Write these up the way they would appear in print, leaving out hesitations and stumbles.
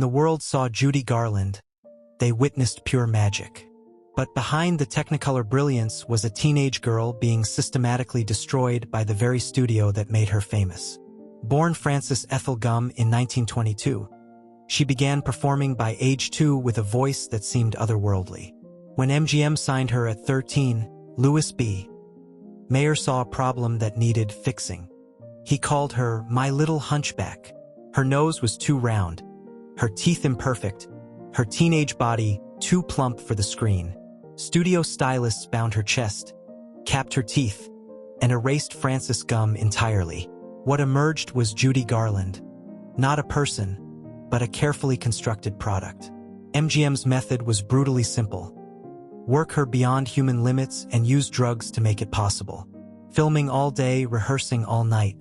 the world saw Judy Garland, they witnessed pure magic. But behind the Technicolor brilliance was a teenage girl being systematically destroyed by the very studio that made her famous. Born Frances Ethel Gumm in 1922, she began performing by age 2 with a voice that seemed otherworldly. When MGM signed her at 13, Louis B. Mayer saw a problem that needed fixing. He called her "my little hunchback." Her nose was too round, her teeth imperfect, her teenage body too plump for the screen. Studio stylists bound her chest, capped her teeth, and erased Frances Gumm entirely. What emerged was Judy Garland. Not a person, but a carefully constructed product. MGM's method was brutally simple. Work her beyond human limits and use drugs to make it possible. Filming all day, rehearsing all night.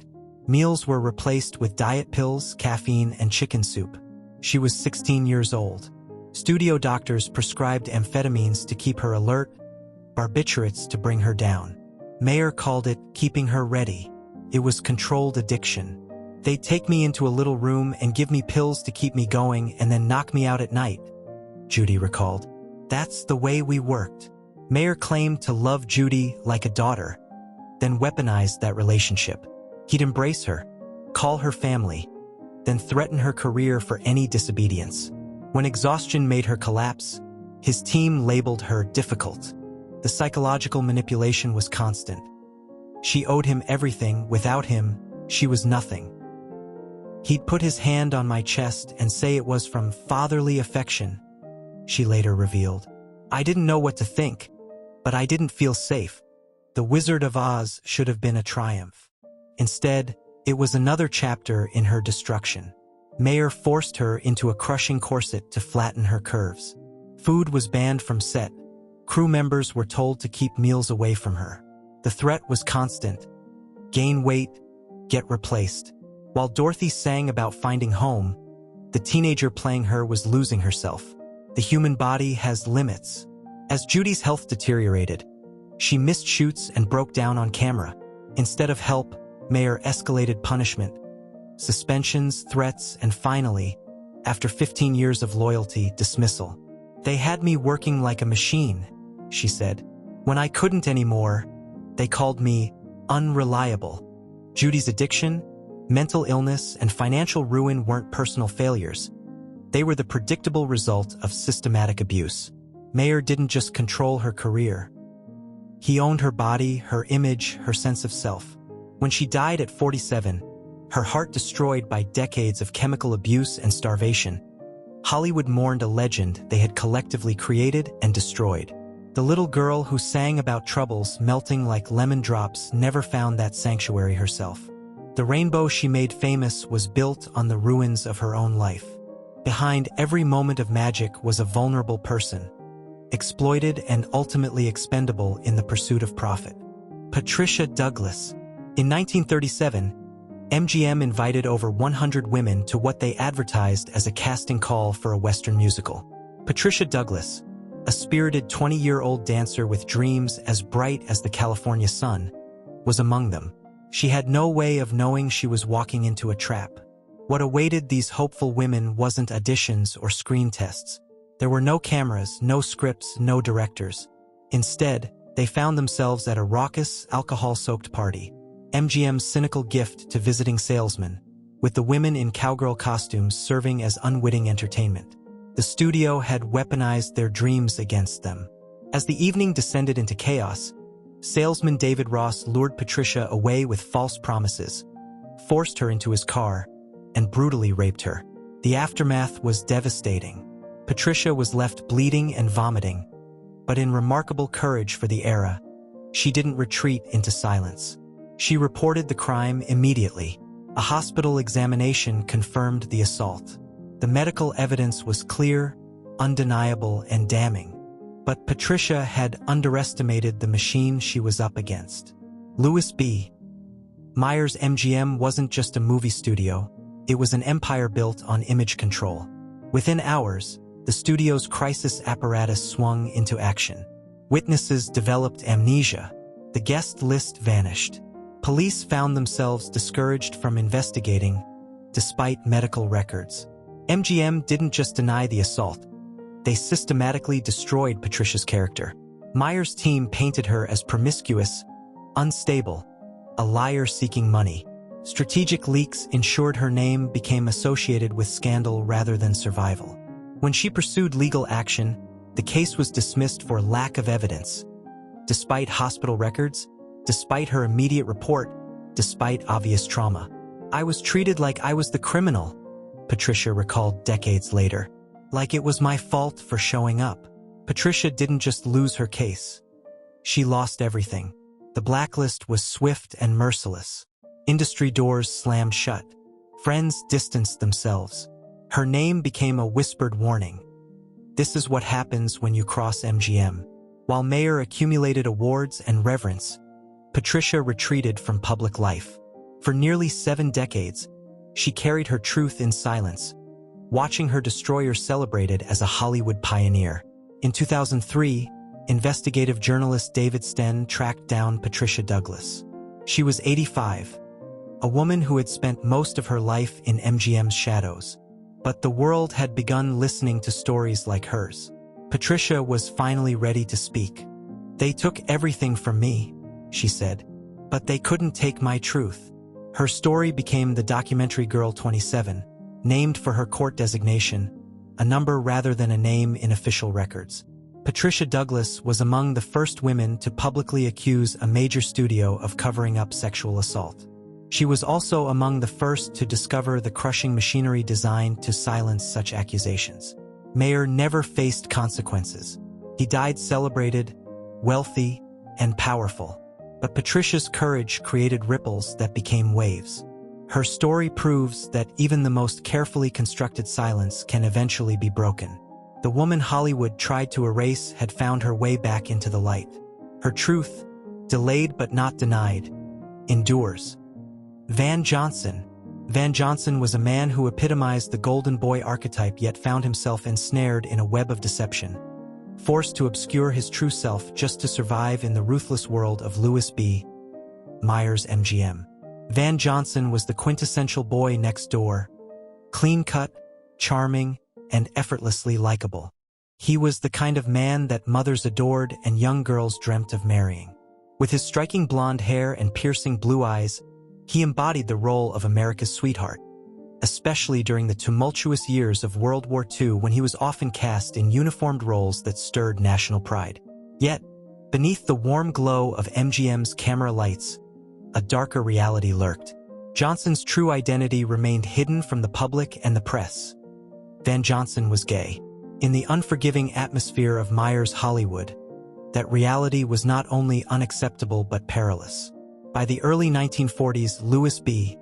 Meals were replaced with diet pills, caffeine, and chicken soup. She was 16 years old. Studio doctors prescribed amphetamines to keep her alert, barbiturates to bring her down. Mayer called it keeping her ready. It was controlled addiction. They'd take me into a little room and give me pills to keep me going and then knock me out at night, Judy recalled. That's the way we worked. Mayer claimed to love Judy like a daughter, then weaponized that relationship. He'd embrace her, call her family, then threaten her career for any disobedience. When exhaustion made her collapse, his team labeled her difficult. The psychological manipulation was constant. She owed him everything. Without him, she was nothing. He'd put his hand on my chest and say it was from fatherly affection, she later revealed. I didn't know what to think, but I didn't feel safe. The Wizard of Oz should have been a triumph. Instead, it was another chapter in her destruction. Mayer forced her into a crushing corset to flatten her curves. Food was banned from set. Crew members were told to keep meals away from her. The threat was constant. Gain weight, get replaced. While Dorothy sang about finding home, the teenager playing her was losing herself. The human body has limits. As Judy's health deteriorated, she missed shoots and broke down on camera. Instead of help, Mayer escalated punishment. Suspensions, threats, and finally, after 15 years of loyalty, dismissal. They had me working like a machine, she said. When I couldn't anymore, they called me unreliable. Judy's addiction, mental illness, and financial ruin weren't personal failures. They were the predictable result of systematic abuse. Mayer didn't just control her career. He owned her body, her image, her sense of self. When she died at 47, her heart destroyed by decades of chemical abuse and starvation, Hollywood mourned a legend they had collectively created and destroyed. The little girl who sang about troubles melting like lemon drops never found that sanctuary herself. The rainbow she made famous was built on the ruins of her own life. Behind every moment of magic was a vulnerable person, exploited and ultimately expendable in the pursuit of profit. Patricia Douglas. In 1937, MGM invited over 100 women to what they advertised as a casting call for a Western musical. Patricia Douglas, a spirited 20-year-old dancer with dreams as bright as the California sun, was among them. She had no way of knowing she was walking into a trap. What awaited these hopeful women wasn't auditions or screen tests. There were no cameras, no scripts, no directors. Instead, they found themselves at a raucous, alcohol-soaked party. MGM's cynical gift to visiting salesmen, with the women in cowgirl costumes serving as unwitting entertainment. The studio had weaponized their dreams against them. As the evening descended into chaos, salesman David Ross lured Patricia away with false promises, forced her into his car, and brutally raped her. The aftermath was devastating. Patricia was left bleeding and vomiting, but in remarkable courage for the era, she didn't retreat into silence. She reported the crime immediately. A hospital examination confirmed the assault. The medical evidence was clear, undeniable, and damning. But Patricia had underestimated the machine she was up against. Louis B. Mayer's MGM wasn't just a movie studio, it was an empire built on image control. Within hours, the studio's crisis apparatus swung into action. Witnesses developed amnesia. The guest list vanished. Police found themselves discouraged from investigating, despite medical records. MGM didn't just deny the assault. They systematically destroyed Patricia's character. Meyer's team painted her as promiscuous, unstable, a liar seeking money. Strategic leaks ensured her name became associated with scandal rather than survival. When she pursued legal action, the case was dismissed for lack of evidence. Despite hospital records, despite her immediate report, despite obvious trauma, "I was treated like I was the criminal," Patricia recalled decades later. "Like it was my fault for showing up." Patricia didn't just lose her case. She lost everything. The blacklist was swift and merciless. Industry doors slammed shut. Friends distanced themselves. Her name became a whispered warning. This is what happens when you cross MGM. While Mayer accumulated awards and reverence, Patricia retreated from public life. For nearly 7 decades, she carried her truth in silence, watching her destroyer celebrated as a Hollywood pioneer. In 2003, investigative journalist David Sten tracked down Patricia Douglas. She was 85, a woman who had spent most of her life in MGM's shadows. But the world had begun listening to stories like hers. Patricia was finally ready to speak. "They took everything from me," she said, "but they couldn't take my truth." Her story became the documentary Girl 27, named for her court designation, a number rather than a name in official records. Patricia Douglas was among the first women to publicly accuse a major studio of covering up sexual assault. She was also among the first to discover the crushing machinery designed to silence such accusations. Mayer never faced consequences. He died celebrated, wealthy, and powerful. But Patricia's courage created ripples that became waves. Her story proves that even the most carefully constructed silence can eventually be broken. The woman Hollywood tried to erase had found her way back into the light. Her truth, delayed but not denied, endures. Van Johnson. Van Johnson was a man who epitomized the golden boy archetype yet found himself ensnared in a web of deception, forced to obscure his true self just to survive in the ruthless world of Louis B. Mayer's MGM. Van Johnson was the quintessential boy next door, clean-cut, charming, and effortlessly likable. He was the kind of man that mothers adored and young girls dreamt of marrying. With his striking blonde hair and piercing blue eyes, he embodied the role of America's sweetheart, especially during the tumultuous years of World War II when he was often cast in uniformed roles that stirred national pride. Yet, beneath the warm glow of MGM's camera lights, a darker reality lurked. Johnson's true identity remained hidden from the public and the press. Van Johnson was gay. In the unforgiving atmosphere of Meyer's Hollywood, that reality was not only unacceptable but perilous. By the early 1940s, Louis B.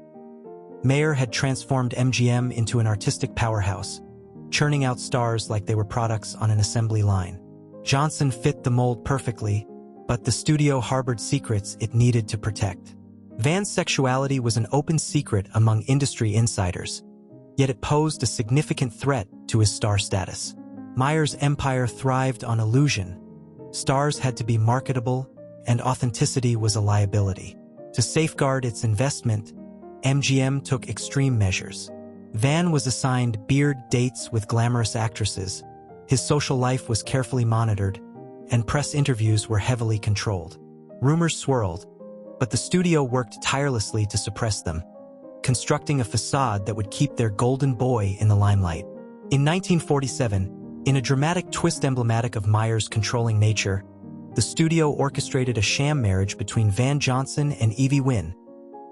Mayer had transformed MGM into an artistic powerhouse, churning out stars like they were products on an assembly line. Johnson fit the mold perfectly, but the studio harbored secrets it needed to protect. Van's sexuality was an open secret among industry insiders, yet it posed a significant threat to his star status. Meyer's empire thrived on illusion. Stars had to be marketable, and authenticity was a liability. To safeguard its investment, MGM took extreme measures. Van was assigned beard dates with glamorous actresses, his social life was carefully monitored, and press interviews were heavily controlled. Rumors swirled, but the studio worked tirelessly to suppress them, constructing a facade that would keep their golden boy in the limelight. In 1947, in a dramatic twist emblematic of Meyer's controlling nature, the studio orchestrated a sham marriage between Van Johnson and Evie Wynn,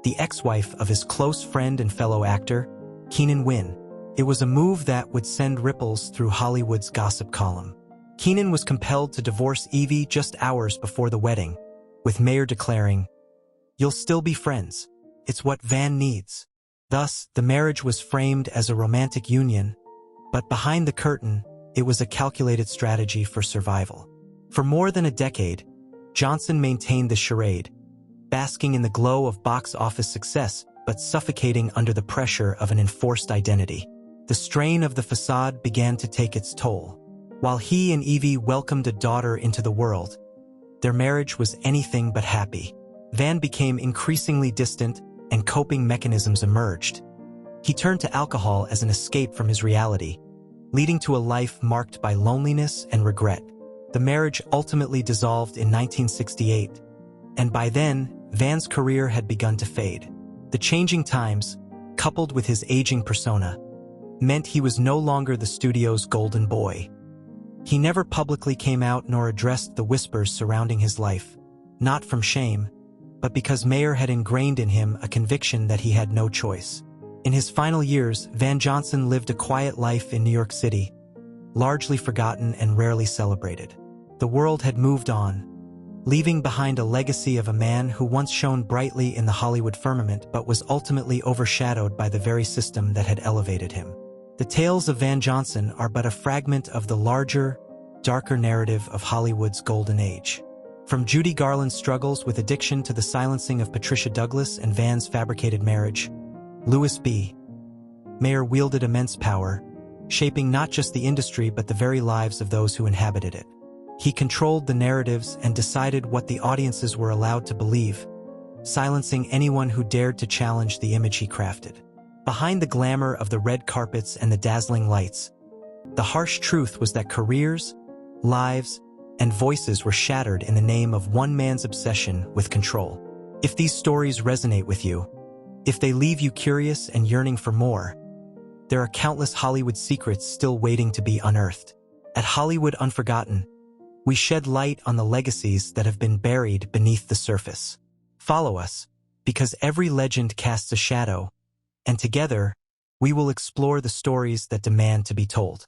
the ex-wife of his close friend and fellow actor, Keenan Wynn. It was a move that would send ripples through Hollywood's gossip column. Keenan was compelled to divorce Evie just hours before the wedding, with Mayer declaring, "You'll still be friends. It's what Van needs." Thus, the marriage was framed as a romantic union, but behind the curtain, it was a calculated strategy for survival. For more than a decade, Johnson maintained the charade, basking in the glow of box office success but suffocating under the pressure of an enforced identity. The strain of the facade began to take its toll. While he and Evie welcomed a daughter into the world, their marriage was anything but happy. Van became increasingly distant, and coping mechanisms emerged. He turned to alcohol as an escape from his reality, leading to a life marked by loneliness and regret. The marriage ultimately dissolved in 1968, and by then, Van's career had begun to fade. The changing times, coupled with his aging persona, meant he was no longer the studio's golden boy. He never publicly came out nor addressed the whispers surrounding his life, not from shame, but because Mayer had ingrained in him a conviction that he had no choice. In his final years, Van Johnson lived a quiet life in New York City, largely forgotten and rarely celebrated. The world had moved on, leaving behind a legacy of a man who once shone brightly in the Hollywood firmament but was ultimately overshadowed by the very system that had elevated him. The tales of Van Johnson are but a fragment of the larger, darker narrative of Hollywood's golden age. From Judy Garland's struggles with addiction to the silencing of Patricia Douglas and Van's fabricated marriage, Louis B. Mayer wielded immense power, shaping not just the industry but the very lives of those who inhabited it. He controlled the narratives and decided what the audiences were allowed to believe, silencing anyone who dared to challenge the image he crafted. Behind the glamour of the red carpets and the dazzling lights, the harsh truth was that careers, lives, and voices were shattered in the name of one man's obsession with control. If these stories resonate with you, if they leave you curious and yearning for more, there are countless Hollywood secrets still waiting to be unearthed. At Hollywood Unforgotten, we shed light on the legacies that have been buried beneath the surface. Follow us, because every legend casts a shadow, and together, we will explore the stories that demand to be told.